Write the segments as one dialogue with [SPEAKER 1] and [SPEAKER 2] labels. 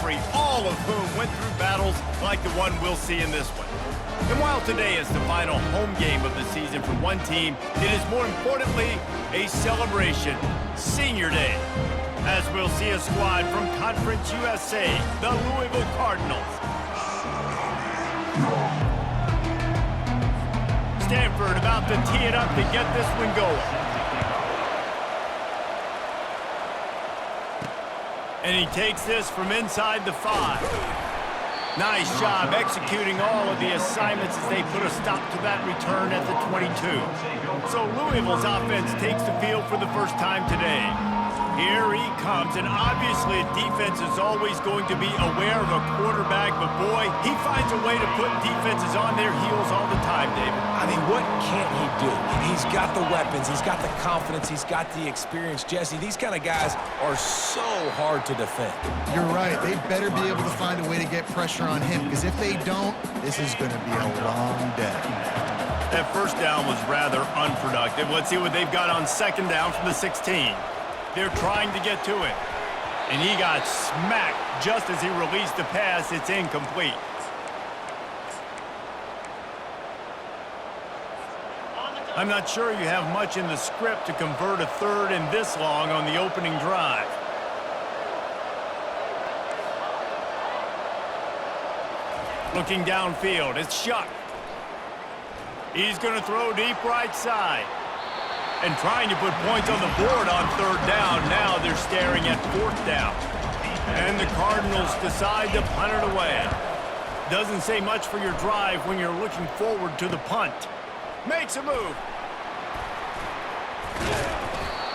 [SPEAKER 1] McCaffrey, all of whom went through battles like the one we'll see in this one. And while today is the final home game of the season for one team, it is more importantly a celebration, Senior Day, as we'll see a squad from Conference USA, the Louisville Cardinals. Stanford about to tee it up to get this one going. And he takes this from inside the 5. Nice job executing all of the assignments as they put a stop to that return at the 22. So Louisville's offense takes the field for the first time today. Here he comes, and obviously a defense is always going to be aware of a quarterback, but boy, he finds a way to put defenses on their heels all the time, David.
[SPEAKER 2] I mean, what can't he do? He's got the weapons, he's got the confidence, he's got the experience. Jesse, these kind of guys are so hard to defend.
[SPEAKER 3] You're right. They better be able to find a way to get pressure on him, because if they don't, this is going to be a long day.
[SPEAKER 1] That first down was rather unproductive. Let's see what they've got on second down from the 16. They're trying to get to it. And he got smacked just as he released the pass. It's incomplete. I'm not sure you have much in the script to convert a third and this long on the opening drive. Looking downfield, it's Shuck. He's going to throw deep right side. And trying to put points on the board on third down. Now they're staring at fourth down. And the Cardinals decide to punt it away. Doesn't say much for your drive when you're looking forward to the punt. Makes a move.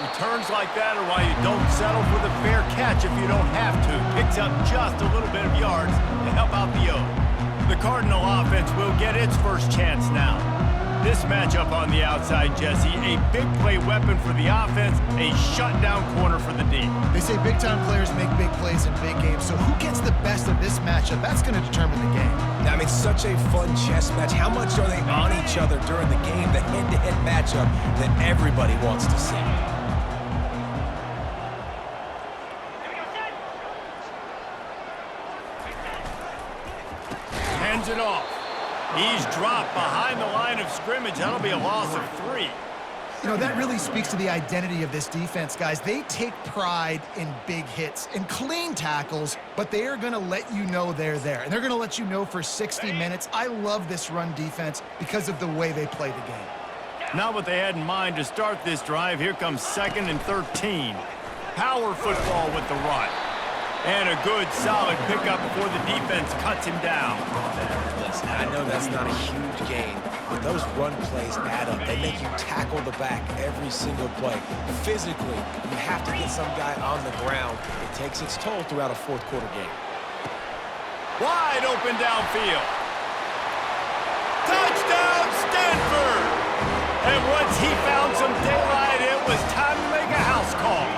[SPEAKER 1] Returns like that are why you don't settle for the fair catch if you don't have to. Picks up just a little bit of yards to help out the O. The Cardinal offense will get its first chance now. This matchup on the outside, Jesse, a big play weapon for the offense, a shutdown corner for the D.
[SPEAKER 3] They say big-time players make big plays in big games, so who gets the best of this matchup? That's going to determine the game.
[SPEAKER 2] I mean, such a fun chess match. How much are they on each other during the game? The head-to-head matchup that everybody wants to see.
[SPEAKER 1] Hands it off. He's dropped behind the line of scrimmage. That'll be a loss of 3.
[SPEAKER 3] You know, that really speaks to the identity of this defense, guys. They take pride in big hits and clean tackles, but they are going to let you know they're there. And they're going to let you know for 60 minutes. I love this run defense because of the way they play the game.
[SPEAKER 1] Not what they had in mind to start this drive. Here comes 2nd and 13. Power football with the run. And a good, solid pickup before the defense cuts him down.
[SPEAKER 2] Listen, I know that's not a huge gain, but those run plays add up. They make you tackle the back every single play. Physically, you have to get some guy on the ground. It takes its toll throughout a fourth-quarter game.
[SPEAKER 1] Wide open downfield. Touchdown, Stanford! And once he found some daylight, it was time to make a house call.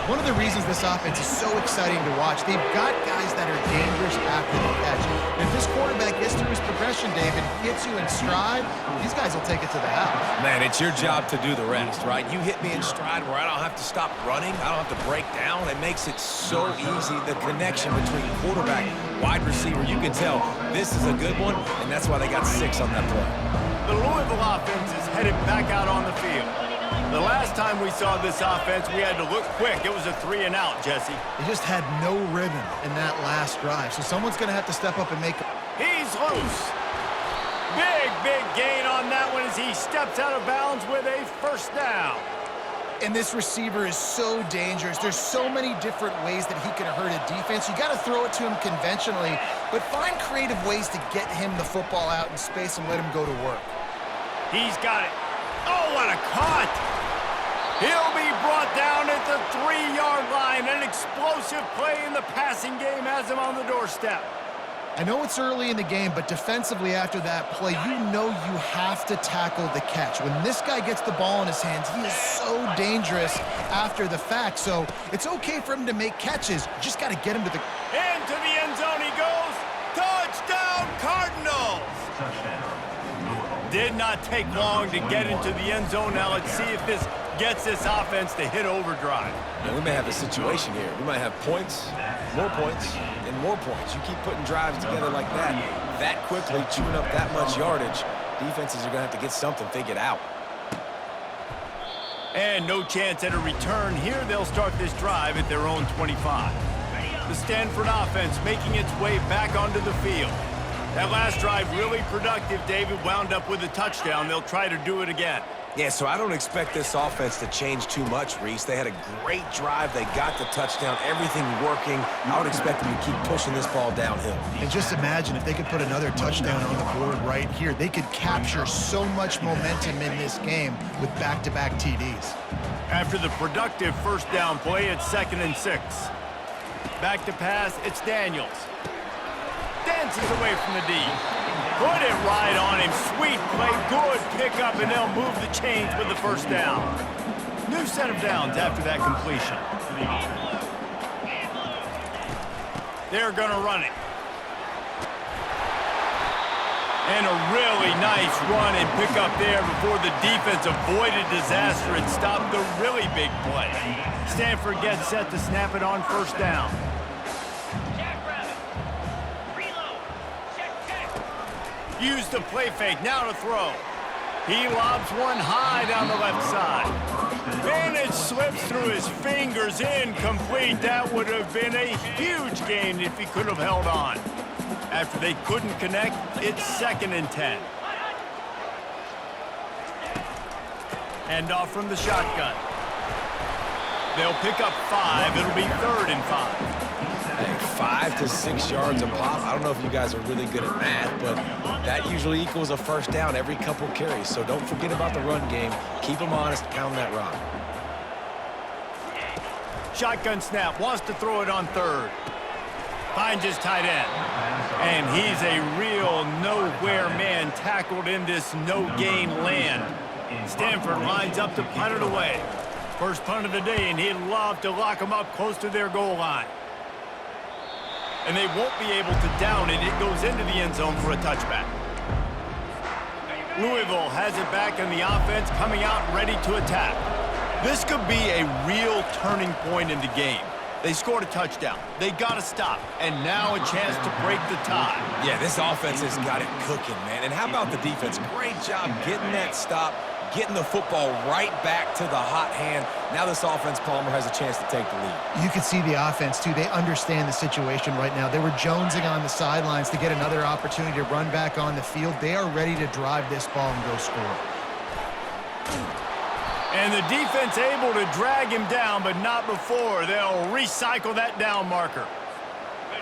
[SPEAKER 3] One of the reasons this offense is so exciting to watch, they've got guys that are dangerous after the catch. If this quarterback gets through his progression, David, hits you in stride, these guys will take it to the house.
[SPEAKER 2] Man, it's your job to do the rest, right? You hit me in stride where I don't have to stop running. I don't have to break down. It makes it so easy. The connection between quarterback, wide receiver, you can tell this is a good one, and that's why they got 6 on that play.
[SPEAKER 1] The Louisville offense is headed back out on the field. The last time we saw this offense, we had to look quick. It was a 3-and-out, Jesse.
[SPEAKER 3] They just had no rhythm in that last drive, so someone's going to have to step up and make it.
[SPEAKER 1] He's loose. Big gain on that one as he steps out of bounds with a first down.
[SPEAKER 3] And this receiver is so dangerous. There's so many different ways that he can hurt a defense. You got to throw it to him conventionally, but find creative ways to get him the football out in space and let him go to work.
[SPEAKER 1] He's got it. Oh, what a cut! He'll be brought down at the 3-yard line. An explosive play in the passing game has him on the doorstep.
[SPEAKER 3] I know it's early in the game, but defensively after that play, you know you have to tackle the catch. When this guy gets the ball in his hands, he is so dangerous after the fact. So it's okay for him to make catches. You just got to get him to the...
[SPEAKER 1] Into the end zone he goes. Touchdown, Cardinals! Did not take long to get into the end zone. Now let's see if this gets this offense to hit overdrive.
[SPEAKER 2] Now, we may have a situation here. We might have points, and more points. You keep putting drives together like that quickly, chewing up that much yardage, defenses are going to have to get something figured out.
[SPEAKER 1] And no chance at a return here. They'll start this drive at their own 25. The Stanford offense making its way back onto the field. That last drive really productive. David wound up with a touchdown. They'll try to do it again.
[SPEAKER 2] Yeah, so I don't expect this offense to change too much, Reese. They had a great drive. They got the touchdown, everything working. I would expect them to keep pushing this ball downhill.
[SPEAKER 3] And just imagine if they could put another touchdown on the board right here. They could capture so much momentum in this game with back-to-back TDs.
[SPEAKER 1] After the productive first down play, it's 2nd and 6. Back to pass, it's Daniels. Dances away from the D. Put it right on him. Sweet play, good pickup, and they'll move the chains with the first down. New set of downs after that completion. They're going to run it. And a really nice run and pick up there before the defense avoided disaster and stopped the really big play. Stanford gets set to snap it on first down. Use the play fake, now to throw. He lobs one high down the left side. And it slips through his fingers, incomplete. That would have been a huge gain if he could have held on. After they couldn't connect, it's 2nd and 10. Hand off from the shotgun. They'll pick up 5. It'll be 3rd and 5.
[SPEAKER 2] Hey, 5 to 6 yards a pop. I don't know if you guys are really good at math, but that usually equals a first down every couple carries. So don't forget about the run game. Keep them honest, pound that rock.
[SPEAKER 1] Shotgun snap, wants to throw it on 3rd. Finds his tight end. And he's a real nowhere man tackled in this no-gain land. Stanford lines up to punt it away. First punt of the day, and he'd love to lock them up close to their goal line. And they won't be able to down it. It goes into the end zone for a touchback. Louisville has it back in the offense, coming out ready to attack. This could be a real turning point in the game. They scored a touchdown. They got to stop. And now a chance to break the tie.
[SPEAKER 2] Yeah, this offense has got it cooking, man. And how about the defense? Great job getting that stop, getting the football right back to the hot hand. Now this offense, Palmer, has a chance to take the lead.
[SPEAKER 3] You can see the offense, too. They understand the situation right now. They were jonesing on the sidelines to get another opportunity to run back on the field. They are ready to drive this ball and go score.
[SPEAKER 1] And the defense able to drag him down, but not before. They'll recycle that down marker.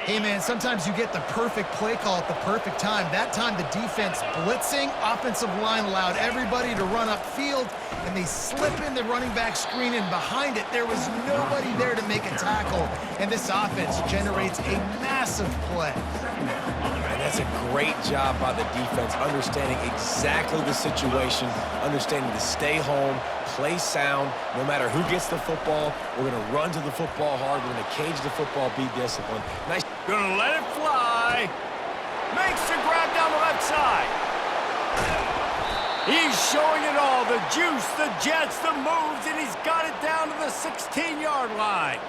[SPEAKER 3] Hey, man, sometimes you get the perfect play call at the perfect time. That time, the defense blitzing, offensive line allowed everybody to run upfield, and they slip in the running back screen, and behind it, there was nobody there to make a tackle, and this offense generates a massive play.
[SPEAKER 2] And that's a great job by the defense, understanding exactly the situation, understanding to stay home, play sound. No matter who gets the football, we're going to run to the football hard. We're going to cage the football, be disciplined. Nice.
[SPEAKER 1] Gonna let it fly. Makes the grab down the left side. He's showing it all. The juice, the jets, the moves, and he's got it down to the 16-yard line.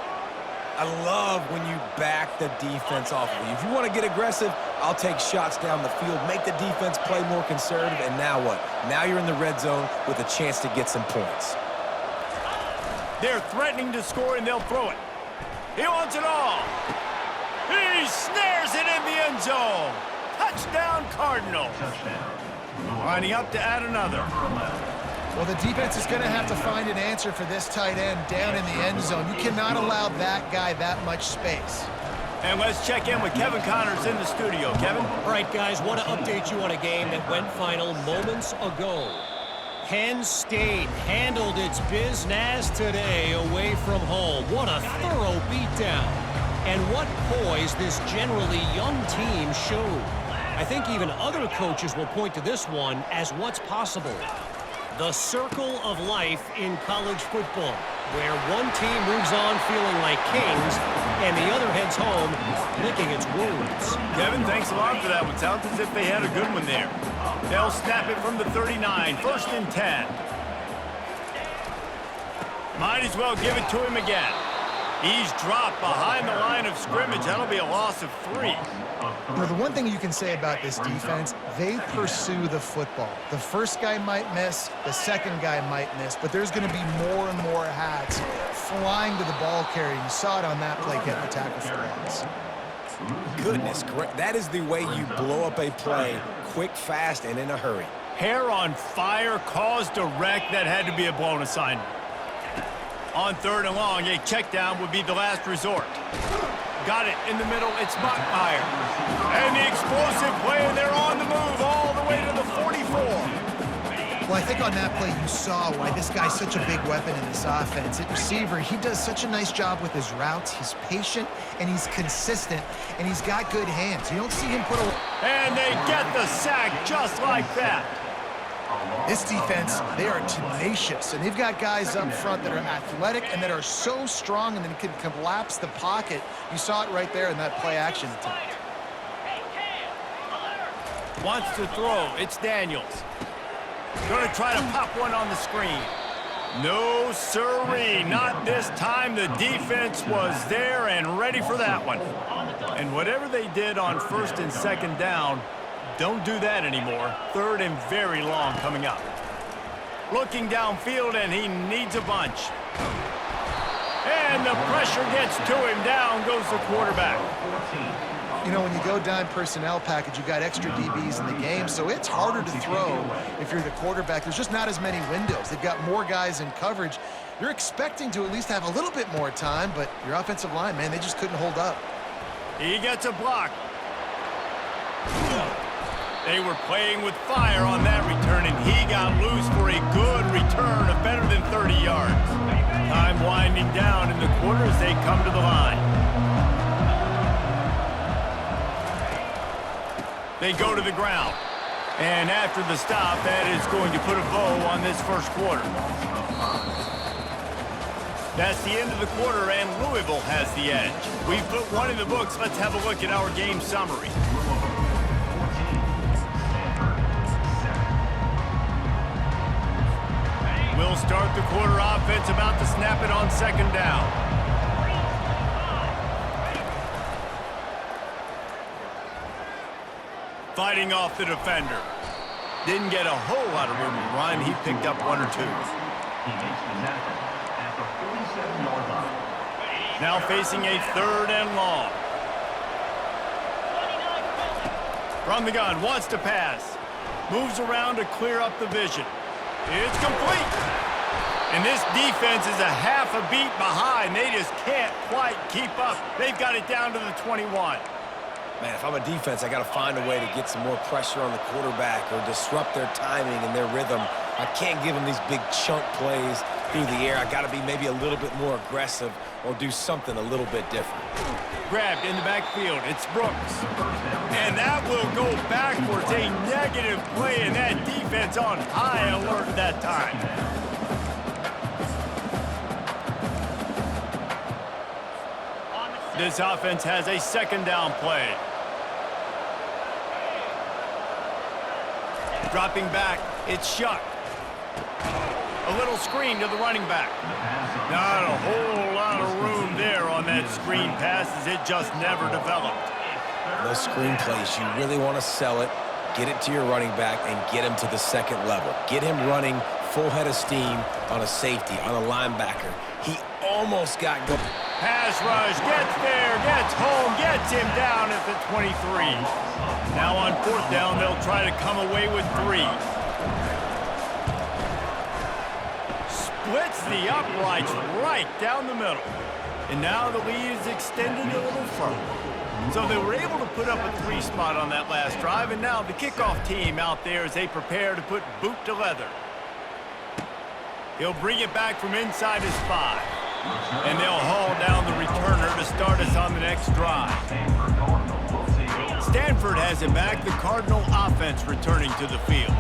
[SPEAKER 2] I love when you back the defense off of you. If you want to get aggressive, I'll take shots down the field, make the defense play more conservative, and now what? Now you're in the red zone with a chance to get some points.
[SPEAKER 1] They're threatening to score, and they'll throw it. He wants it all. He snares it in the end zone. Touchdown, Cardinals. Lining up to add another.
[SPEAKER 3] Well, the defense is going to have to find an answer for this tight end down in the end zone. You cannot allow that guy that much space.
[SPEAKER 1] And let's check in with Kevin Connors in the studio. Kevin?
[SPEAKER 4] All right, guys, want to update you on a game that went final moments ago. Penn State handled its business today away from home. What a thorough beatdown. And what poise this generally young team showed. I think even other coaches will point to this one as what's possible. The circle of life in college football, where one team moves on feeling like kings and the other heads home licking its wounds.
[SPEAKER 1] Kevin, thanks a lot for that one. Sounds as if they had a good one there. They'll snap it from the 39, 1st and 10. Might as well give it to him again. He's dropped behind the line of scrimmage. That'll be a loss of 3.
[SPEAKER 3] Now, the one thing you can say about this defense, they pursue the football. The first guy might miss, the second guy might miss, but there's going to be more and more hats flying to the ball carrier. You saw it on that play, getting the tackle for loss.
[SPEAKER 2] Goodness, great. That is the way you blow up a play, quick, fast, and in a hurry.
[SPEAKER 1] Hair on fire, caused a wreck. That had to be a blown assignment. On 3rd and long, a check down would be the last resort. Got it in the middle. It's Buckmeyer. And the explosive play, and they're on the move all the way to the 44.
[SPEAKER 3] Well, I think on that play you saw why this guy's such a big weapon in this offense. At receiver, he does such a nice job with his routes. He's patient, and he's consistent, and he's got good hands. You don't see him put a...
[SPEAKER 1] And they get the sack just like that.
[SPEAKER 3] This defense, they are tenacious, and they've got guys up front that are athletic and that are so strong and then can collapse the pocket. You saw it right there in that play-action attempt.
[SPEAKER 1] Wants to throw. It's Daniels. Going to try to pop one on the screen. No, sirree. Not this time. The defense was there and ready for that one. And whatever they did on 1st and 2nd down, don't do that anymore. 3rd and very long coming up. Looking downfield, and he needs a bunch. And the pressure gets to him. Down goes the quarterback.
[SPEAKER 3] You know, when you go dime personnel package, you got extra DBs in the game, so it's harder to throw if you're the quarterback. There's just not as many windows. They've got more guys in coverage. You're expecting to at least have a little bit more time, but your offensive line, man, they just couldn't hold up.
[SPEAKER 1] He gets a block. They were playing with fire on that return, and he got loose for a good return of better than 30 yards. Time winding down in the quarter as they come to the line. They go to the ground. And after the stop, that is going to put a bow on this first quarter. That's the end of the quarter, and Louisville has the edge. We've put one in the books. Let's have a look at our game summary. We'll start the quarter offense, about to snap it on 2nd down. Fighting off the defender. Didn't get a whole lot of room to run. He picked up 1 or 2. Now facing a 3rd and long. From the gun, wants to pass. Moves around to clear up the vision. It's complete. And this defense is a half a beat behind. They just can't quite keep up. They've got it down to the 21.
[SPEAKER 2] Man, if I'm a defense, I got to find a way to get some more pressure on the quarterback or disrupt their timing and their rhythm. I can't give them these big chunk plays through the air. I got to be maybe a little bit more aggressive or do something a little bit different.
[SPEAKER 1] Grabbed in the backfield. It's Brooks. And that will go backwards. A negative play, and that defense on high alert at that time. This offense has a 2nd down play. Dropping back, it's Shuck. A little screen to the running back. Not a whole lot of room there on that screen pass, as it just never developed.
[SPEAKER 2] Those screen plays, you really want to sell it, get it to your running back, and get him to the 2nd level. Get him running full head of steam on a safety, on a linebacker. He almost got go.
[SPEAKER 1] Pass rush, gets there, gets home, gets him down at the 23. Now on 4th down, they'll try to come away with 3. Splits the uprights right down the middle. And now the lead is extended a little further. So they were able to put up a 3 spot on that last drive, and now the kickoff team out there as they prepare to put boot to leather. He'll bring it back from inside his 5. And they'll haul down the returner to start us on the next drive. Stanford has it back, the Cardinal offense returning to the field.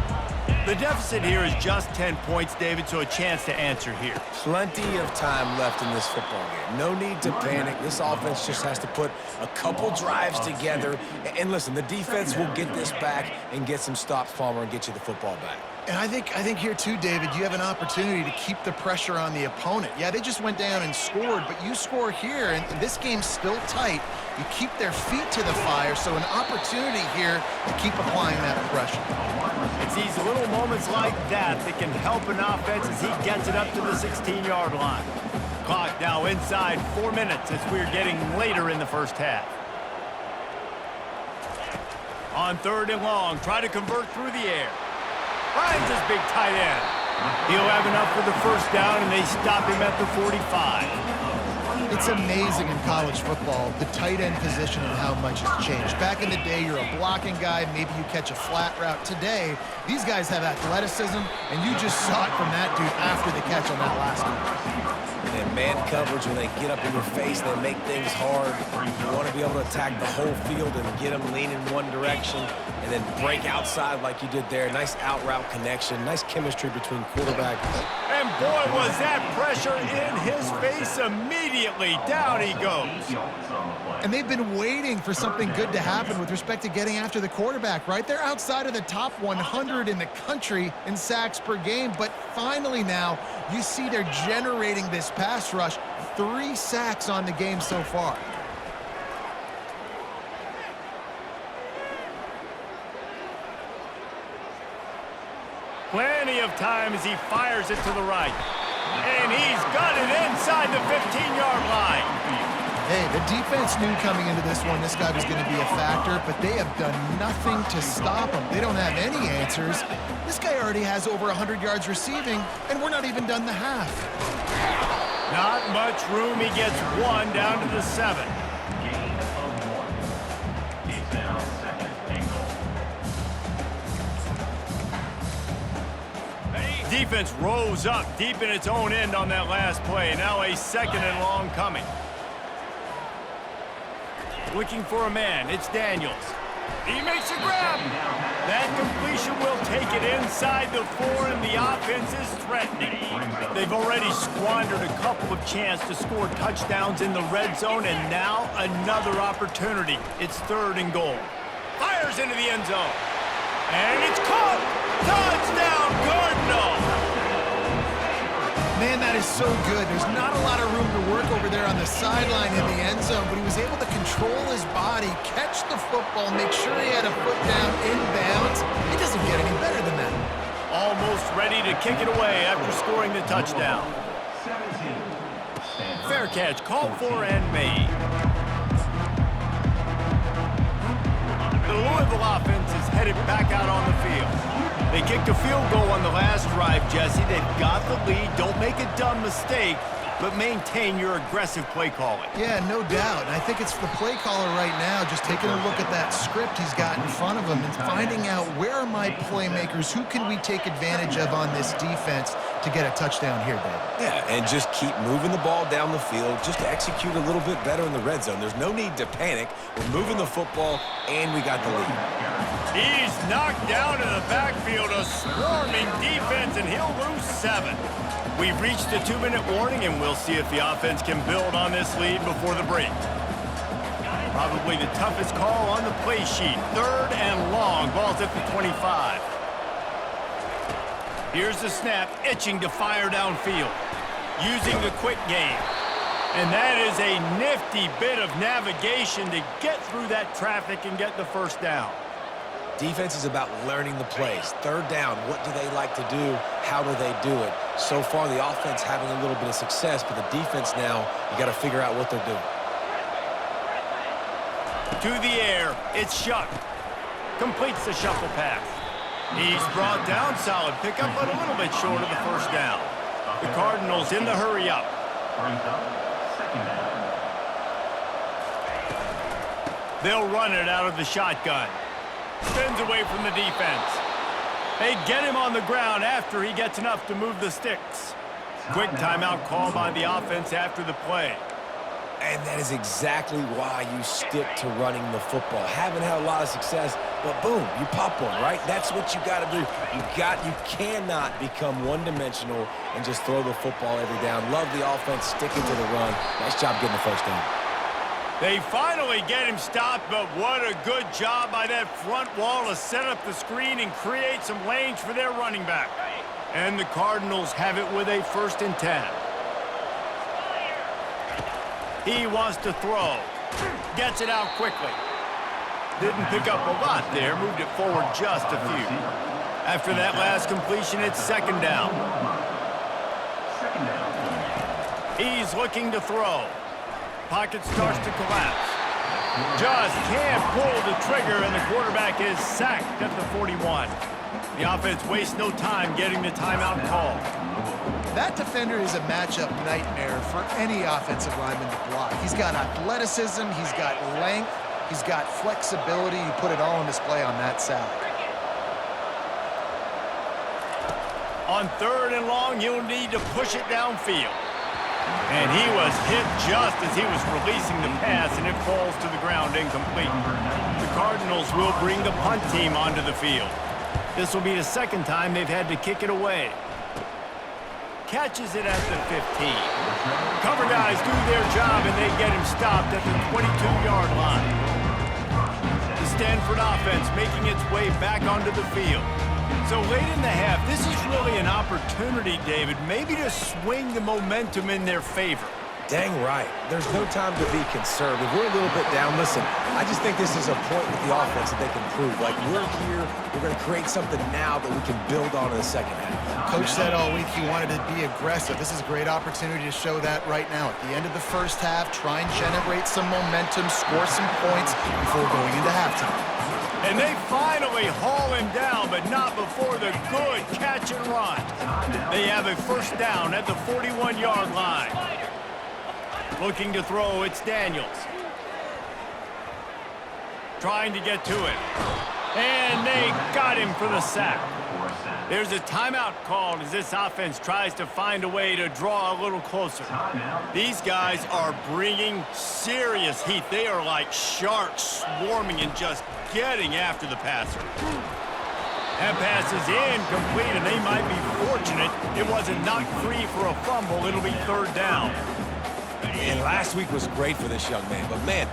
[SPEAKER 1] The deficit here is just 10 points, David, so a chance to answer here.
[SPEAKER 2] Plenty of time left in this football game. No need to panic. This offense just has to put a couple drives together. And listen, the defense will get this back and get some stops, Palmer, and get you the football back.
[SPEAKER 3] And I think here too, David, you have an opportunity to keep the pressure on the opponent. Yeah, they just went down and scored, but you score here, and this game's still tight. You keep their feet to the fire, so an opportunity here to keep applying that pressure.
[SPEAKER 1] It's these little moments like that that can help an offense as he gets it up to the 16-yard line. Clock now inside 4 minutes as we're getting later in the first half. On 3rd and long, try to convert through the air. Finds his big tight end. He'll have enough for the first down, and they stop him at the 45.
[SPEAKER 3] It's amazing in college football, the tight end position and how much has changed. Back in the day, you're a blocking guy, maybe you catch a flat route. Today, these guys have athleticism, and you just saw it from that dude after the catch on that last one.
[SPEAKER 2] And man coverage, when they get up in your face, they make things hard. You want to be able to attack the whole field and get them leaning one direction and then break outside like you did there. Nice out route connection, nice chemistry between quarterback.
[SPEAKER 1] And boy, was that pressure in his face immediately. Down he goes.
[SPEAKER 3] And they've been waiting for something good to happen with respect to getting after the quarterback, right? They're outside of the top 100 in the country in sacks per game, but finally now you see they're generating this pass rush. 3 sacks on the game so far.
[SPEAKER 1] Plenty of time as he fires it to the right. And he's got it inside the 15-yard line.
[SPEAKER 3] Hey, the defense knew coming into this one this guy was going to be a factor, but they have done nothing to stop him. They don't have any answers. This guy already has over 100 yards receiving, and we're not even done the half.
[SPEAKER 1] Not much room. He gets 1 down to the 7. Defense rose up deep in its own end on that last play. Now a 2nd and long coming. Looking for a man. It's Daniels. He makes a grab. That completion will take it inside the 4, and the offense is threatening. They've already squandered a couple of chances to score touchdowns in the red zone, and now another opportunity. It's 3rd and goal. Fires into the end zone. And it's caught. Touchdown, Cardinal.
[SPEAKER 3] Man, that is so good. There's not a lot of room to work over there on the sideline in the end zone, but he was able to control his body, catch the football, make sure he had a foot down inbounds. It doesn't get any better than that.
[SPEAKER 1] Almost ready to kick it away after scoring the touchdown. Fair catch, called for and made. The Louisville offense is headed back out on the field. They kicked a field goal on the last drive, Jesse. They've got the lead. Don't make a dumb mistake, but maintain your aggressive play calling.
[SPEAKER 3] Yeah, no doubt. And I think it's the play caller right now just taking a look at that script he's got in front of him and finding out where are my playmakers, who can we take advantage of on this defense to get a touchdown here, David.
[SPEAKER 2] Yeah, and just keep moving the ball down the field, just to execute a little bit better in the red zone. There's no need to panic. We're moving the football, and we got the lead.
[SPEAKER 1] He's knocked down in the backfield, a swarming defense, and he'll lose 7. We've reached the 2-minute warning, and we'll see if the offense can build on this lead before the break. Probably the toughest call on the play sheet. 3rd and long. Ball's at the 25. Here's the snap, itching to fire downfield, using the quick game. And that is a nifty bit of navigation to get through that traffic and get the first down.
[SPEAKER 2] Defense is about learning the plays. 3rd down, what do they like to do? How do they do it? So far, the offense having a little bit of success, but the defense now, you got to figure out what they're doing.
[SPEAKER 1] To the air, it's Shuck. Completes the shuffle pass. He's brought down, solid pickup, but a little bit short of the first down. The Cardinals in the hurry up. They'll run it out of the shotgun. Spins away from the defense. They get him on the ground after he gets enough to move the sticks. Quick timeout call by the offense after the play.
[SPEAKER 2] And that is exactly why you stick to running the football. Haven't had a lot of success, but boom, you pop one, right? That's what you got to do. You cannot become one-dimensional and just throw the football every down. Love the offense sticking to the run. Nice job getting the first down.
[SPEAKER 1] They finally get him stopped, but what a good job by that front wall to set up the screen and create some lanes for their running back. And the Cardinals have it with a 1st and 10. He wants to throw. Gets it out quickly. Didn't pick up a lot there, moved it forward just a few. After that last completion, it's 2nd down. He's looking to throw. Pocket starts to collapse. Just can't pull the trigger, and the quarterback is sacked at the 41. The offense wastes no time getting the timeout call.
[SPEAKER 3] That defender is a matchup nightmare for any offensive lineman to block. He's got athleticism, he's got length, he's got flexibility. You put it all on display on that side.
[SPEAKER 1] On 3rd and long, he'll need to push it downfield. And he was hit just as he was releasing the pass, and it falls to the ground incomplete. The Cardinals will bring the punt team onto the field. This will be the 2nd time they've had to kick it away. Catches it at the 15. Cover guys do their job, and they get him stopped at the 22-yard line. The Stanford offense making its way back onto the field. So late in the half, this is really an opportunity, David, maybe to swing the momentum in their favor.
[SPEAKER 2] Dang right. There's no time to be conservative. We're a little bit down. Listen, I just think this is a point with the offense that they can prove. Like, we're here, we're going to create something now that we can build on in the 2nd half.
[SPEAKER 3] Coach said all week he wanted to be aggressive. This is a great opportunity to show that right now. At the end of the 1st half, try and generate some momentum, score some points before going into halftime.
[SPEAKER 1] And they finally haul him down, but not before the good catch and run. They have a 1st down at the 41-yard line. Looking to throw, it's Daniels. Trying to get to it. And they got him for the sack. There's a timeout called as this offense tries to find a way to draw a little closer. These guys are bringing serious heat. They are like sharks swarming and just getting after the passer. That pass is incomplete, and they might be fortunate it wasn't knocked free for a fumble. It'll be 3rd down.
[SPEAKER 2] And last week was great for this young man. But, man,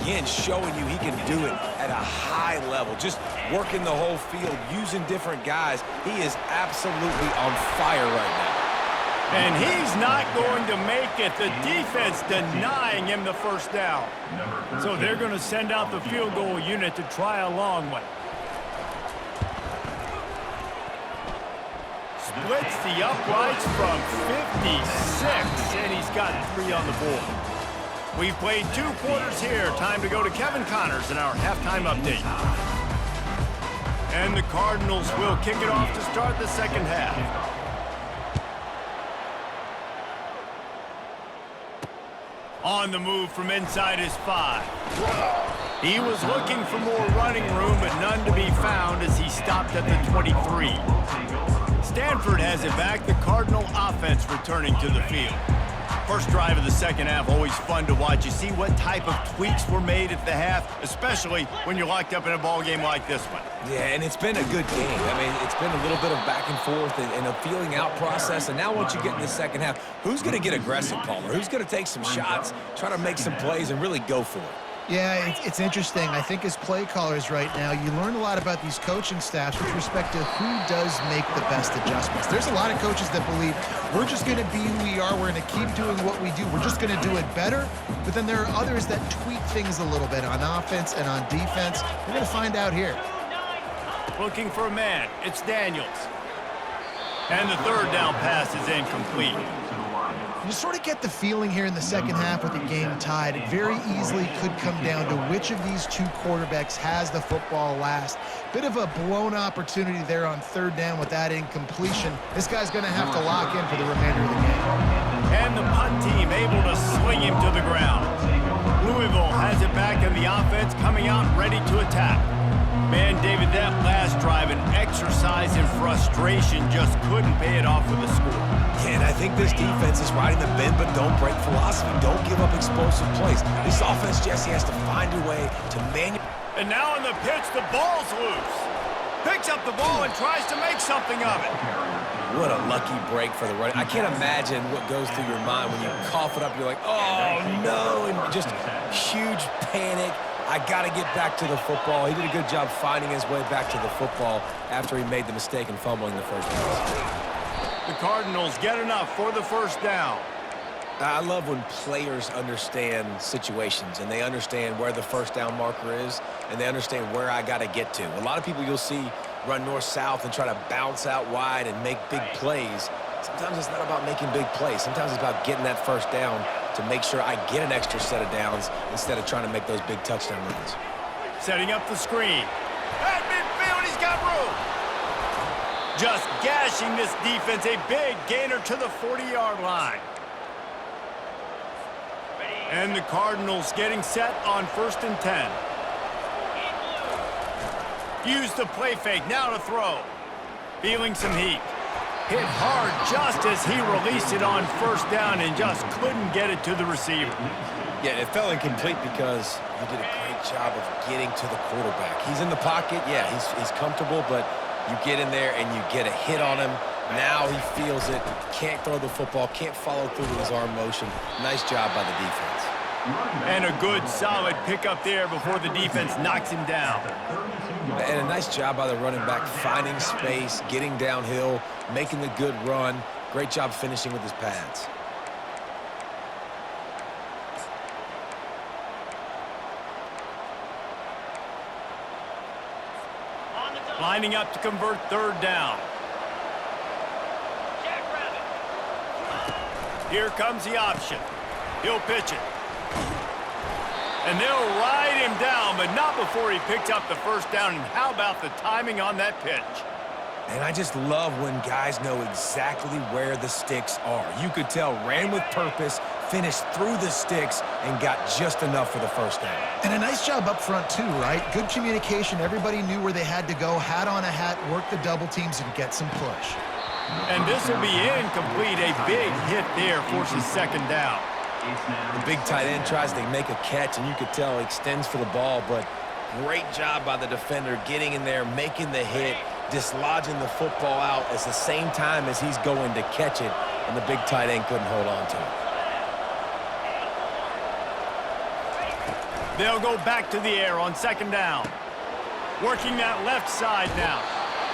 [SPEAKER 2] again, showing you he can do it at a high level. Just working the whole field, using different guys. He is absolutely on fire right now.
[SPEAKER 1] And he's not going to make it. The defense denying him the 1st down. So they're going to send out the field goal unit to try a long one. Splits the uprights from 56, and he's got 3 on the board. We've played 2 quarters here. Time to go to Kevin Connors in our halftime update. And the Cardinals will kick it off to start the 2nd half. On the move from inside his 5. He was looking for more running room, but none to be found as he stopped at the 23. Stanford has it back. The Cardinal offense returning to the field. First drive of the 2nd half, always fun to watch. You see what type of tweaks were made at the half, especially when you're locked up in a ball game like this one.
[SPEAKER 2] Yeah, and it's been a good game. I mean, it's been a little bit of back and forth and a feeling out process. And now once you get in the 2nd half, who's going to get aggressive, Palmer? Who's going to take some shots, try to make some plays, and really go for it?
[SPEAKER 3] Yeah, it's interesting. I think as play callers right now, you learn a lot about these coaching staffs with respect to who does make the best adjustments. There's a lot of coaches that believe we're just going to be who we are. We're going to keep doing what we do. We're just going to do it better. But then there are others that tweak things a little bit on offense and on defense. We're going to find out here.
[SPEAKER 1] Looking for a man. It's Daniels. And the 3rd down pass is incomplete.
[SPEAKER 3] You sort of get the feeling here in the 2nd half with the game tied. It very easily could come down to which of these 2 quarterbacks has the football last. Bit of a blown opportunity there on 3rd down with that incompletion. This guy's going to have to lock in for the remainder of the game.
[SPEAKER 1] And the punt team able to sling him to the ground. Louisville has it back in the offense, coming out ready to attack. Man, David, that last drive, an exercise in frustration, just couldn't pay it off with a score.
[SPEAKER 2] And I think this defense is riding the bend but don't break philosophy. Don't give up explosive plays. This offense, Jesse, has to find a way to
[SPEAKER 1] And now on the pitch, the ball's loose. Picks up the ball and tries to make something of it.
[SPEAKER 2] What a lucky break for the running. I can't imagine what goes through your mind when you cough it up. You're like, oh, no, and just huge panic. I got to get back to the football. He did a good job finding his way back to the football after he made the mistake in fumbling the first place.
[SPEAKER 1] The Cardinals get enough for the first down.
[SPEAKER 2] I love when players understand situations and they understand where the first down marker is and they understand where I got to get to. A lot of people you'll see run north-south and try to bounce out wide and make big plays. Sometimes it's not about making big plays. Sometimes it's about getting that first down to make sure I get an extra set of downs instead of trying to make those big touchdown runs.
[SPEAKER 1] Setting up the screen. At midfield, he's got room. Just gashing this defense, a big gainer to the 40-yard line. And the Cardinals getting set on 1st and 10. Use the play fake, now to throw. Feeling some heat. Hit hard just as he released it on 1st down and just couldn't get it to the receiver.
[SPEAKER 2] Yeah, it fell incomplete because he did a great job of getting to the quarterback. He's in the pocket, yeah, he's comfortable, but you get in there and you get a hit on him. Now he feels it, can't throw the football, can't follow through with his arm motion. Nice job by the defense.
[SPEAKER 1] And a good, solid pickup there before the defense knocks him down.
[SPEAKER 2] And a nice job by the running back, finding space, getting downhill, making the good run. Great job finishing with his pads.
[SPEAKER 1] Lining up to convert 3rd down. Here comes the option. He'll pitch it. And they'll ride him down, but not before he picked up the 1st down. And how about the timing on that pitch?
[SPEAKER 2] And I just love when guys know exactly where the sticks are. You could tell, ran with purpose, finished through the sticks, and got just enough for the 1st down.
[SPEAKER 3] And a nice job up front, too, right? Good communication. Everybody knew where they had to go. Hat on a hat, work the double teams, and get some push.
[SPEAKER 1] And this will be incomplete. A big hit there forces 2nd down.
[SPEAKER 2] The big tight end tries to make a catch, and you could tell he extends for the ball, but great job by the defender getting in there, making the hit, dislodging the football out at the same time as he's going to catch it, and the big tight end couldn't hold on to it.
[SPEAKER 1] They'll go back to the air on 2nd down. Working that left side now.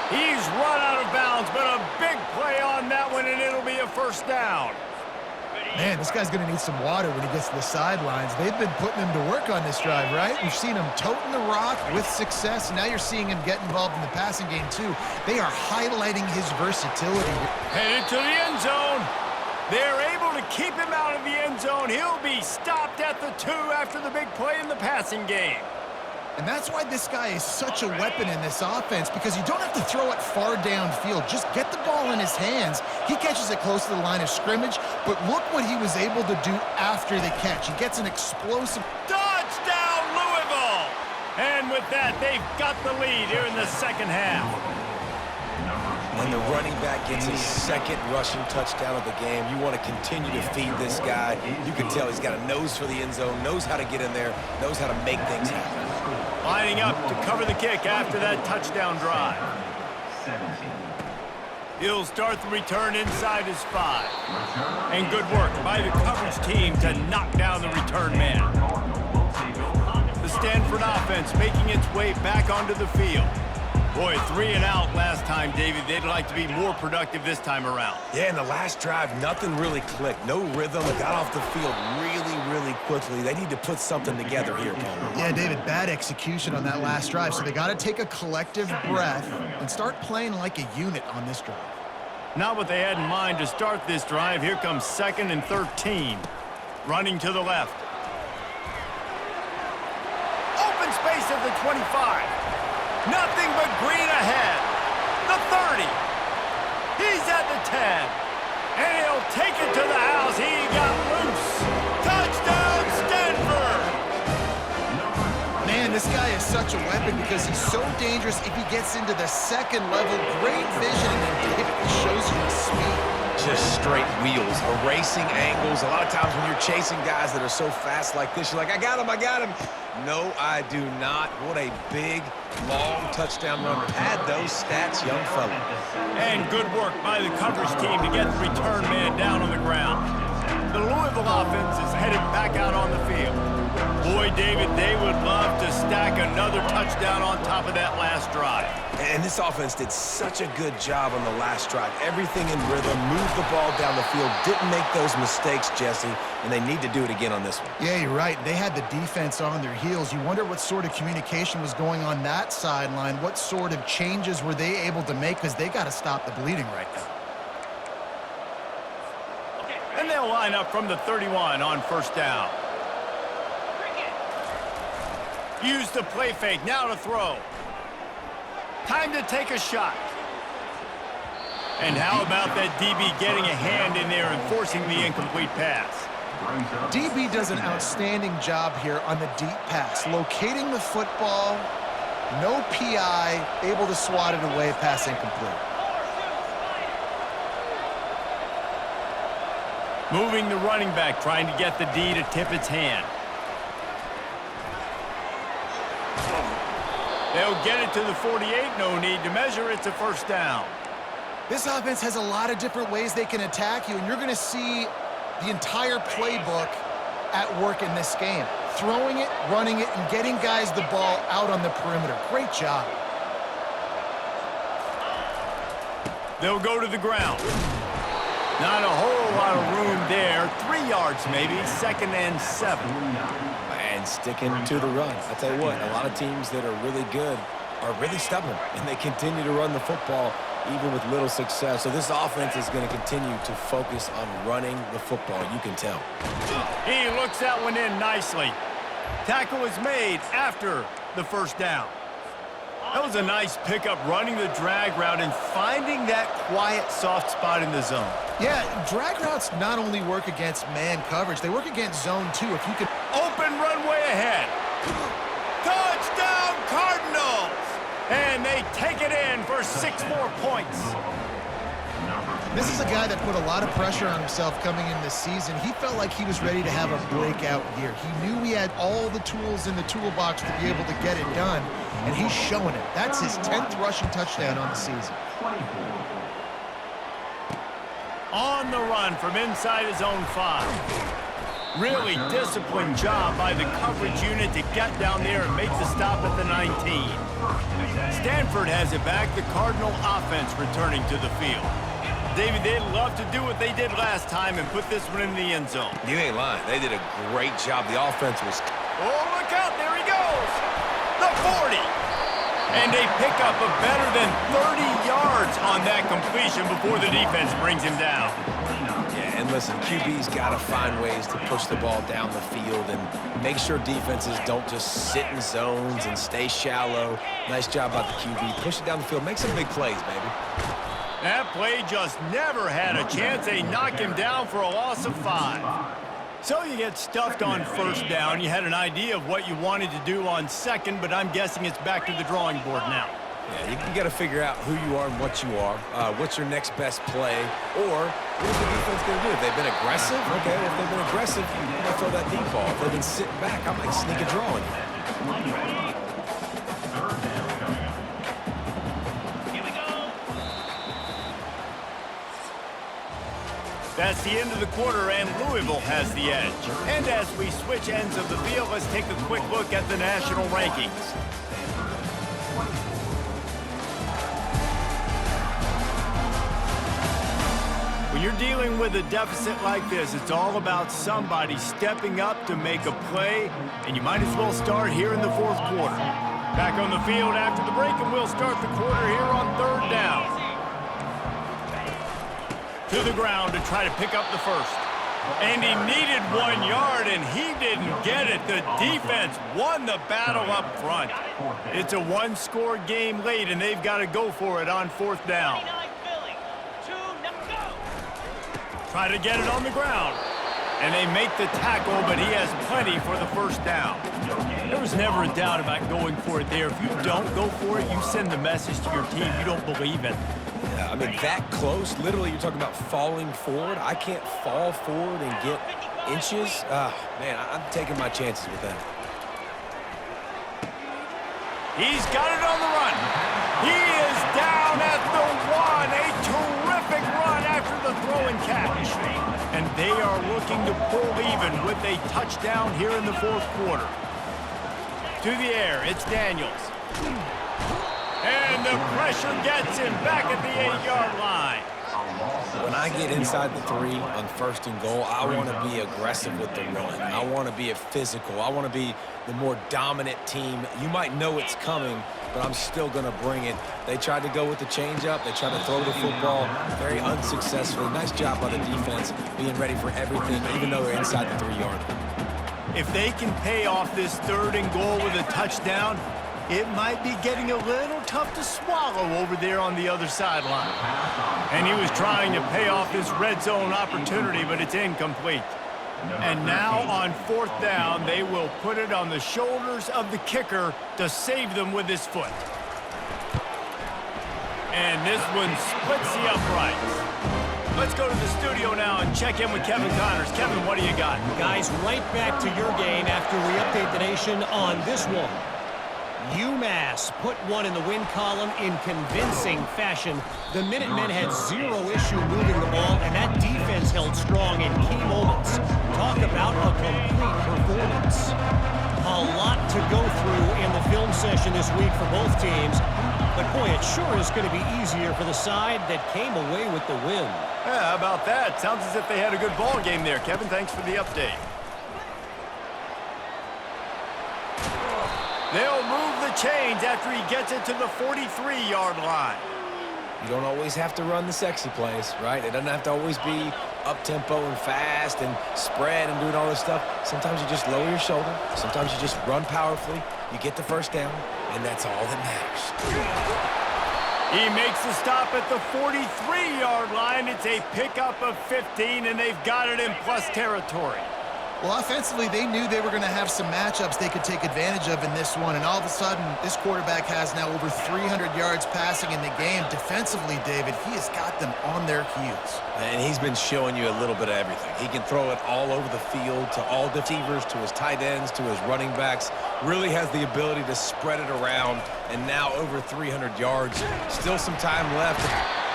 [SPEAKER 1] He's run out of bounds, but a big play on that one, and it'll be a 1st down.
[SPEAKER 3] Man, this guy's going to need some water when he gets to the sidelines. They've been putting him to work on this drive, right? We've seen him toting the rock with success. Now you're seeing him get involved in the passing game, too. They are highlighting his versatility.
[SPEAKER 1] Headed to the end zone. They're able to keep him out of the end zone. He'll be stopped at the 2 after the big play in the passing game.
[SPEAKER 3] And that's why this guy is such a weapon in this offense, because you don't have to throw it far downfield. Just get the ball in his hands. He catches it close to the line of scrimmage, but look what he was able to do after the catch. He gets an explosive
[SPEAKER 1] touchdown, Louisville! And with that, they've got the lead here in the 2nd half.
[SPEAKER 2] And the running back gets his 2nd rushing touchdown of the game. You want to continue to feed this guy. You can tell he's got a nose for the end zone, knows how to get in there, knows how to make things happen.
[SPEAKER 1] Lining up to cover the kick after that touchdown drive. He'll start the return inside his 5. And good work by the coverage team to knock down the return man. The Stanford offense making its way back onto the field. Boy, 3 and out last time, David. They'd like to be more productive this time around.
[SPEAKER 2] Yeah, in the last drive, nothing really clicked. No rhythm. Got off the field really quickly. They need to put something together here, Paul.
[SPEAKER 3] Yeah, David, bad execution on that last drive. So they got to take a collective breath and start playing like a unit on this drive.
[SPEAKER 1] Not what they had in mind to start this drive. Here comes 2nd and 13. Running to the left. Open space at the 25. Nothing but green ahead. The 30. He's at the 10. And he'll take it to the house. He got loose. Touchdown, Stanford!
[SPEAKER 3] Man, this guy is such a weapon because he's so dangerous if he gets into the second level. Great vision, and David shows you his speed.
[SPEAKER 2] Just straight wheels, erasing angles. A lot of times when you're chasing guys that are so fast like this, you're like, I got him, I got him. No, I do not. What a big, long touchdown run. Pad those stats, young fella.
[SPEAKER 1] And good work by the coverage team to get the return man down on the ground. The Louisville offense is headed back out on the field. Boy, David, they would love to stack another touchdown on top of that last drive.
[SPEAKER 2] And this offense did such a good job on the last drive. Everything in rhythm, moved the ball down the field, didn't make those mistakes, Jesse, and they need to do it again on this one.
[SPEAKER 3] Yeah, you're right. They had the defense on their heels. You wonder what sort of communication was going on that sideline. What sort of changes were they able to make, because they got to stop the bleeding right now.
[SPEAKER 1] And they'll line up from the 31 on first down. Use the play fake, now to throw. Time to take a shot. And how about that DB getting a hand in there and forcing the incomplete pass?
[SPEAKER 3] DB does an outstanding job here on the deep pass. Locating the football, no PI, able to swat it away, pass incomplete.
[SPEAKER 1] Moving the running back, trying to get the D to tip its hand. They'll get it to the 48, no need to measure, it's a first down.
[SPEAKER 3] This offense has a lot of different ways they can attack you, and you're going to see the entire playbook at work in this game. Throwing it, running it, and getting guys the ball out on the perimeter. Great job.
[SPEAKER 1] They'll go to the ground. Not a whole lot of room there. 3 yards maybe, 2nd and 7.
[SPEAKER 2] And sticking to the run. I tell you what, a lot of teams that are really good are really stubborn, and they continue to run the football even with little success. So this offense is going to continue to focus on running the football. You can tell.
[SPEAKER 1] He looks that one in nicely. Tackle is made after the first down. That was a nice pickup, running the drag route and finding that quiet, soft spot in the zone.
[SPEAKER 3] Yeah, drag routes not only work against man coverage, they work against zone too. If you can
[SPEAKER 1] open runway ahead. Touchdown Cardinals! And they take it in for 6 more points.
[SPEAKER 3] This is a guy that put a lot of pressure on himself coming in this season. He felt like he was ready to have a breakout year. He knew he had all the tools in the toolbox to be able to get it done, and he's showing it. That's his 10th rushing touchdown on the season.
[SPEAKER 1] On the run from inside his own 5. Really disciplined job by the coverage unit to get down there and make the stop at the 19. Stanford has it back, the Cardinal offense returning to the field. David, they'd love to do what they did last time and put this one in the end zone.
[SPEAKER 2] You ain't lying. They did a great job. The offense was...
[SPEAKER 1] Oh, look out. There he goes. The 40. And they pick up a better than 30 yards on that completion before the defense brings him down.
[SPEAKER 2] Yeah, and listen, QB's got to find ways to push the ball down the field and make sure defenses don't just sit in zones and stay shallow. Nice job by the QB. Push it down the field. Make some big plays, baby.
[SPEAKER 1] That play just never had a chance. They knock him down for a loss of 5. So you get stuffed on first down. You had an idea of what you wanted to do on second, but I'm guessing it's back to the drawing board now.
[SPEAKER 2] Yeah, you got to figure out who you are and what you are. What's your next best play? Or what is the defense going to do? If they've been aggressive, okay, if they've been aggressive, you might throw that deep ball. If they've been sitting back, I might sneak a draw in here.
[SPEAKER 1] That's the end of the quarter, and Louisville has the edge. And as we switch ends of the field, let's take a quick look at the national rankings. When you're dealing with a deficit like this, it's all about somebody stepping up to make a play, and you might as well start here in the 4th quarter. Back on the field after the break, and we'll start the quarter here on 3rd down. To the ground to try to pick up the first. And he needed 1 yard, and he didn't get it. The defense won the battle up front. It's a 1-score game late, and they've got to go for it on 4th down. Try to get it on the ground. And they make the tackle, but he has plenty for the first down. There was was never a doubt about going for it there. If you don't go for it, you send the message to your team you don't believe in.
[SPEAKER 2] Yeah, I mean, that close, literally, you're talking about falling forward. I can't fall forward and get inches. Man, I'm taking my chances with that.
[SPEAKER 1] He's got it on the run. He is down at the 1. A terrific run after the throw and catch. And they are looking to pull even with a touchdown here in the fourth quarter. To the air, it's Daniels. And the pressure gets him back at the 8-yard line.
[SPEAKER 2] When I get inside the 3 on 1st and goal, I want to be aggressive with the run. I want to be physical. I want to be the more dominant team. You might know it's coming, but I'm still going to bring it. They tried to go with the changeup. They tried to throw the football very unsuccessfully. Nice job by the defense being ready for everything, even though they're inside the 3-yard line.
[SPEAKER 1] If they can pay off this 3rd and goal with a touchdown, it might be getting a little tough to swallow over there on the other sideline. And he was trying to pay off this red zone opportunity, but it's incomplete. And now on 4th down, they will put it on the shoulders of the kicker to save them with his foot. And this one splits the uprights. Let's go to the studio now and check in with Kevin Connors. Kevin, what do you got?
[SPEAKER 4] Guys, right back to your game after we update the nation on this one. UMass put one in the win column in convincing fashion. The Minutemen had zero issue moving the ball, and that defense held strong in key moments. Talk about a complete performance. A lot to go through in the film session this week for both teams. But boy, it sure is going to be easier for the side that came away with the win.
[SPEAKER 1] Yeah, how about that? Sounds as if they had a good ball game there. Kevin, thanks for the update. They'll move the chains after he gets it to the 43-yard line.
[SPEAKER 2] You don't always have to run the sexy plays, right? It doesn't have to always be up-tempo and fast and spread and doing all this stuff. Sometimes you just lower your shoulder. Sometimes you just run powerfully. You get the 1st down, and that's all that matters.
[SPEAKER 1] He makes the stop at the 43-yard line. It's a pickup of 15, and they've got it in plus territory.
[SPEAKER 3] Well, offensively, they knew they were going to have some matchups they could take advantage of in this one, and all of a sudden, this quarterback has now over 300 yards passing in the game. Defensively, David, he has got them on their heels.
[SPEAKER 2] And he's been showing you a little bit of everything. He can throw it all over the field to all receivers, to his tight ends, to his running backs. Really has the ability to spread it around, and now over 300 yards. Still some time left.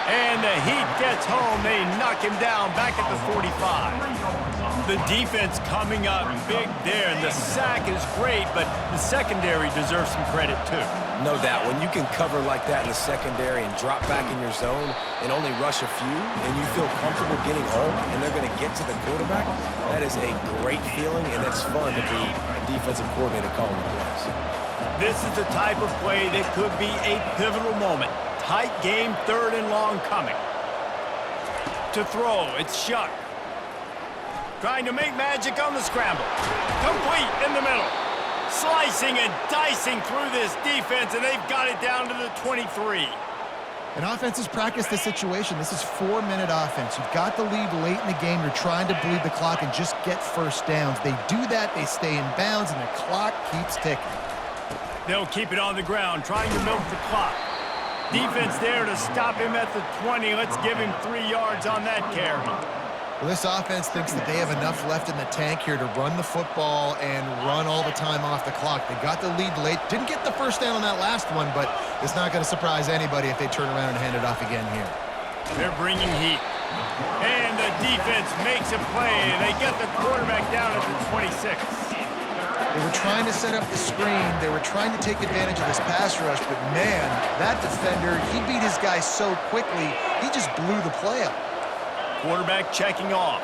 [SPEAKER 1] And the heat gets home. They knock him down back at the 45. The defense coming up big there, and the sack is great, but the secondary deserves some credit too.
[SPEAKER 2] No doubt. When you can cover like that in the secondary and drop back in your zone and only rush a few, and you feel comfortable getting home, and they're going to get to the quarterback, that is a great feeling, and it's fun to be a defensive coordinator calling the plays.
[SPEAKER 1] This is the type of play that could be a pivotal moment. Tight game, 3rd and long coming. To throw, it's Shuck. Trying to make magic on the scramble. Complete in the middle. Slicing and dicing through this defense, and they've got it down to the 23.
[SPEAKER 3] And offenses practice this situation. This is 4-minute offense. You've got the lead late in the game. You're trying to bleed the clock and just get 1st downs. They do that, they stay in bounds, and the clock keeps ticking.
[SPEAKER 1] They'll keep it on the ground, trying to milk the clock. Defense there to stop him at the 20. Let's give him 3 yards on that carry.
[SPEAKER 3] Well, this offense thinks that they have enough left in the tank here to run the football and run all the time off the clock. They got the lead late. Didn't get the 1st down on that last one, but it's not going to surprise anybody if they turn around and hand it off again here.
[SPEAKER 1] They're bringing heat. And the defense makes a play. They get the quarterback down at the 26.
[SPEAKER 3] They were trying to set up the screen. They were trying to take advantage of this pass rush, but man, that defender, he beat his guy so quickly, he just blew the play up.
[SPEAKER 1] Quarterback checking off.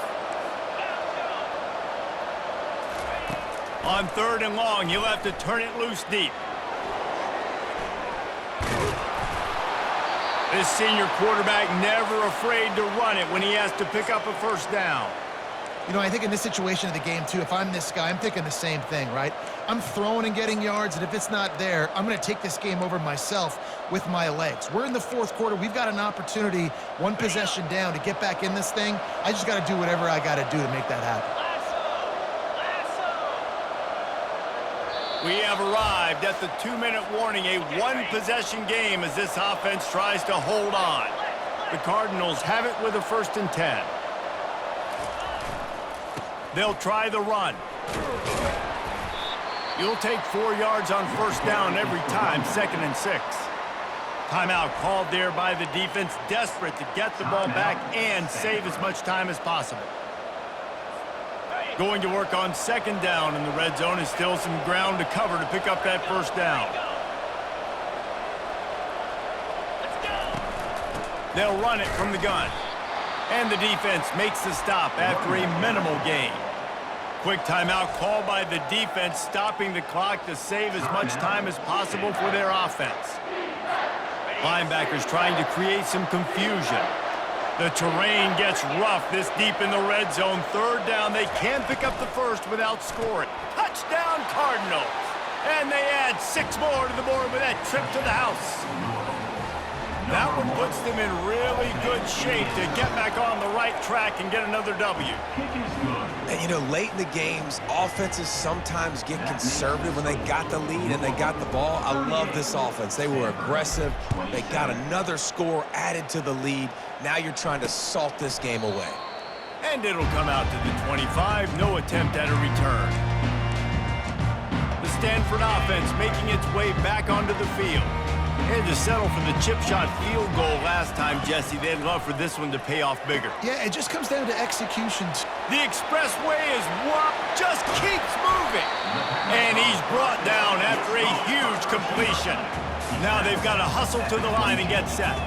[SPEAKER 1] On 3rd and long, he'll have to turn it loose deep. This senior quarterback never afraid to run it when he has to pick up a 1st down.
[SPEAKER 3] You know, I think in this situation of the game, too, if I'm this guy, I'm thinking the same thing, right? I'm throwing and getting yards, and if it's not there, I'm going to take this game over myself with my legs. We're in the 4th quarter. We've got an opportunity, 1 possession down, to get back in this thing. I just got to do whatever I got to do to make that happen.
[SPEAKER 1] We have arrived at the 2-minute warning, a one-possession game as this offense tries to hold on. The Cardinals have it with a 1st and 10. They'll try the run. You'll take 4 yards on 1st down every time, 2nd and 6. Timeout called there by the defense, desperate to get the ball back and save as much time as possible. Going to work on 2nd down in the red zone, is still some ground to cover to pick up that 1st down. They'll run it from the gun. And the defense makes the stop after a minimal gain. Quick timeout called by the defense, stopping the clock to save as much time as possible for their offense. Linebackers trying to create some confusion. The terrain gets rough this deep in the red zone. 3rd down, they can pick up the 1st without scoring. Touchdown Cardinals! And they add 6 more to the board with that trip to the house. That one puts them in really good shape to get back on the right track and get another W.
[SPEAKER 2] And, you know, late in the games, offenses sometimes get conservative when they got the lead and they got the ball. I love this offense. They were aggressive. They got another score added to the lead. Now you're trying to salt this game away.
[SPEAKER 1] And it'll come out to the 25. No attempt at a return. The Stanford offense making its way back onto the field. Had to settle for the chip shot field goal last time, Jesse. They'd love for this one to pay off bigger.
[SPEAKER 3] Yeah, it just comes down to execution.
[SPEAKER 1] The expressway is just keeps moving. And he's brought down after a huge completion. Now they've got to hustle to the line and get set.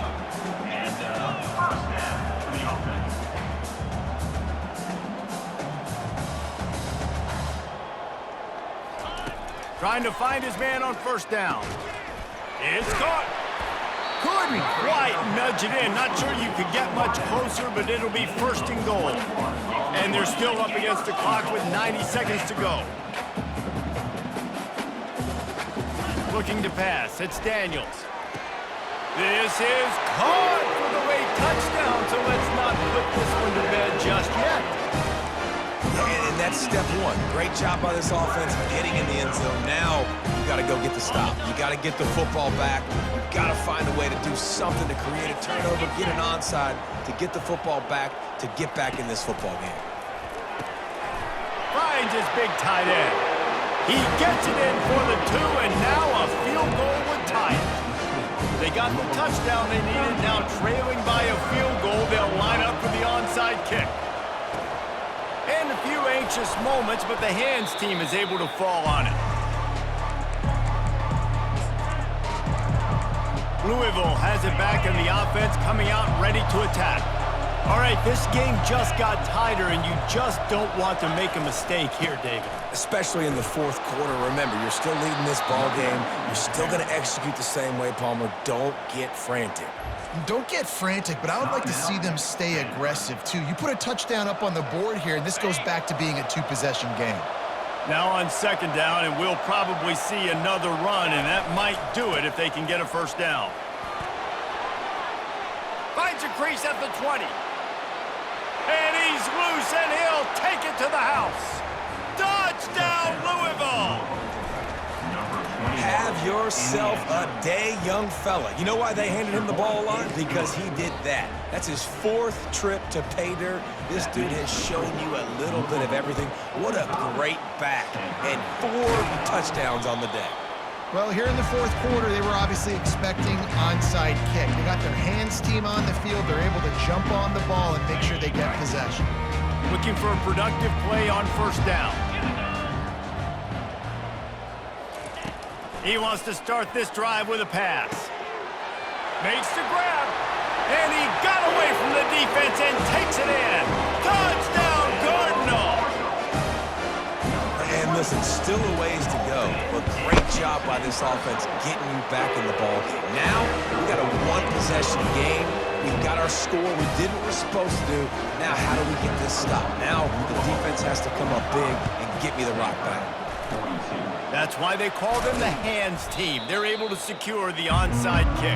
[SPEAKER 1] Trying to find his man on 1st down. It's caught. Couldn't quite nudge it in. Not sure you could get much closer, but it'll be 1st and goal. And they're still up against the clock with 90 seconds to go. Looking to pass. It's Daniels. This is caught for the late touchdown, so let's not put this one to bed just yet.
[SPEAKER 2] And that's step 1. Great job by this offense getting in the end zone. Now you got to go get the stop. You got to get the football back. You got to find a way to do something to create a turnover, get an onside, to get the football back, to get back in this football game.
[SPEAKER 1] Finds his big tight end. He gets it in for the 2, and now a field goal would tie it. They got the touchdown they needed. Now trailing by a field goal, they'll line up for the onside kick. And a few anxious moments, but the hands team is able to fall on it. Louisville has it back, and the offense coming out ready to attack. All right, this game just got tighter, and you just don't want to make a mistake here, David.
[SPEAKER 2] Especially in the 4th quarter. Remember, you're still leading this ball game. You're still going to execute the same way, Palmer. Don't get frantic.
[SPEAKER 3] Don't get frantic, but I would like to see them stay aggressive, too. You put a touchdown up on the board here, and this goes back to being a 2-possession game.
[SPEAKER 1] Now on 2nd down, and we'll probably see another run, and that might do it if they can get a 1st down. Finds a crease at the 20. And he's loose, and he'll take it to the house. Touchdown, Louisville!
[SPEAKER 2] Have yourself a day, young fella. You know why they handed him the ball a lot? Because he did that. That's his 4th trip to pay dirt. This dude has shown you a little bit of everything. What a great back. And 4 touchdowns on the day.
[SPEAKER 3] Well, here in the 4th quarter, they were obviously expecting onside kick. They got their hands team on the field. They're able to jump on the ball and make sure they get possession.
[SPEAKER 1] Looking for a productive play on 1st down. He wants to start this drive with a pass. Makes the grab. And he got away from the defense and takes it in. Touchdown, Cardinal!
[SPEAKER 2] And listen, still a ways to go. But great job by this offense getting you back in the ball game. Now, we got a 1-possession game. We got our score. We did what we're supposed to do. Now, how do we get this stop? Now, the defense has to come up big and get me the rock back.
[SPEAKER 1] That's why they call them the hands team. They're able to secure the onside kick.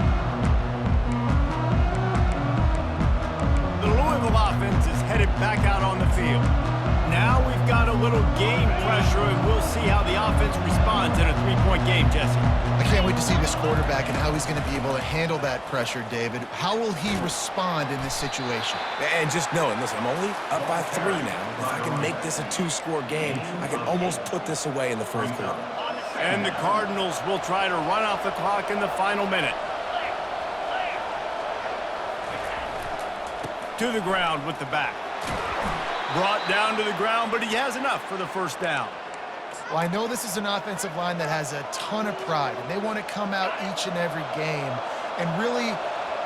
[SPEAKER 1] The Louisville offense is headed back out on the field. now we've got a little game pressure, and we'll see how the offense responds in a three-point game, Jesse.
[SPEAKER 3] I can't wait to see this quarterback and how he's going to be able to handle that pressure, David. How will he respond in this situation?
[SPEAKER 2] And just knowing, listen, I'm only up by 3 now. If I can make this a 2-score game, I can almost put this away in the fourth quarter.
[SPEAKER 1] And the Cardinals will try to run off the clock in the final minute. To the ground with the back. Brought down to the ground, but he has enough for the first down.
[SPEAKER 3] Well, I know this is an offensive line that has a ton of pride, and they want to come out each and every game and really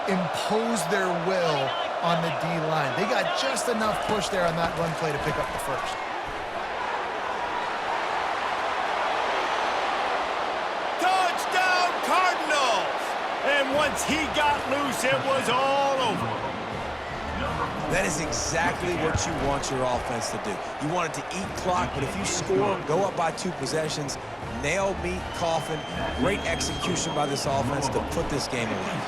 [SPEAKER 3] impose their will on the D-line. They got just enough push there on that run play to pick up the first.
[SPEAKER 1] Touchdown, Cardinals! And once he got loose, it was all over.
[SPEAKER 2] That is exactly what you want your offense to do. You want it to eat clock, but if you score, go up by 2 possessions, nail, meet, coffin. Great execution by this offense to put this game away.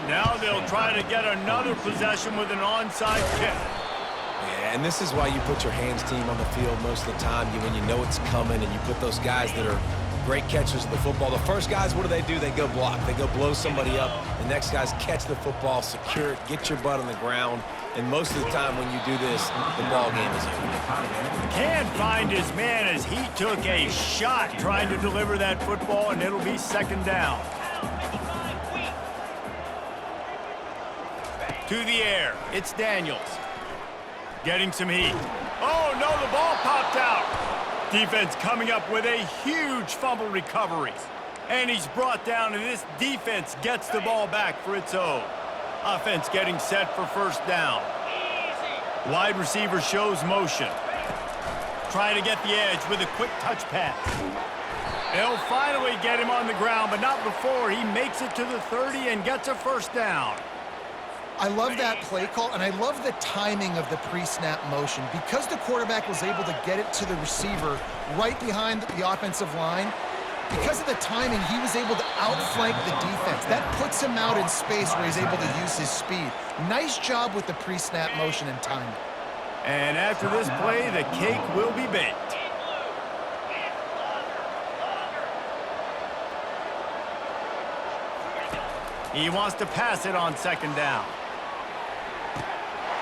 [SPEAKER 1] Now they'll try to get another possession with an onside kick.
[SPEAKER 2] Yeah, and this is why you put your hands team on the field most of the time. When you know it's coming, and you put those guys that are great catchers of the football. The first guys, what do? They go block. They go blow somebody up. The next guys catch the football, secure it, get your butt on the ground. And most of the time when you do this, the ball game is over.
[SPEAKER 1] Can't find his man as he took a shot trying to deliver that football, and it'll be second down. To the air, it's Daniels. Getting some heat. Oh, no, the ball popped out. Defense coming up with a huge fumble recovery. And he's brought down, and this defense gets the ball back for its own. Offense getting set for first down. Wide receiver shows motion. Try to get the edge with a quick touch pass. They'll finally get him on the ground, but not before he makes it to the 30 and gets a first down.
[SPEAKER 3] I love that play call, and I love the timing of the pre-snap motion. Because the quarterback was able to get it to the receiver right behind the offensive line, because of the timing, he was able to outflank the defense. That puts him out in space where he's able to use his speed. Nice job with the pre-snap motion and timing.
[SPEAKER 1] And after this play, the cake will be baked. He wants to pass it on second down.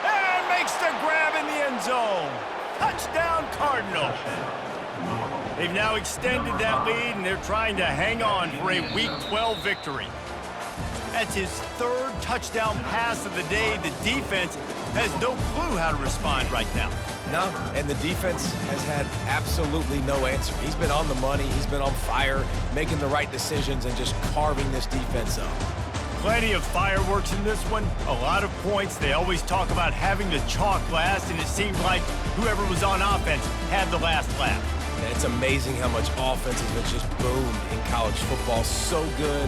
[SPEAKER 1] And makes the grab in the end zone. Touchdown, Cardinals. They've now extended that lead, and they're trying to hang on for a Week 12 victory. That's his 3rd touchdown pass of the day. The defense has no clue how to respond right now.
[SPEAKER 2] No, and the defense has had absolutely no answer. He's been on the money. He's been on fire, making the right decisions and just carving this defense up.
[SPEAKER 1] Plenty of fireworks in this one. A lot of points. They always talk about having the chalk last, and it seemed like whoever was on offense had the last laugh.
[SPEAKER 2] And it's amazing how much offense has been just boomed in college football. So good.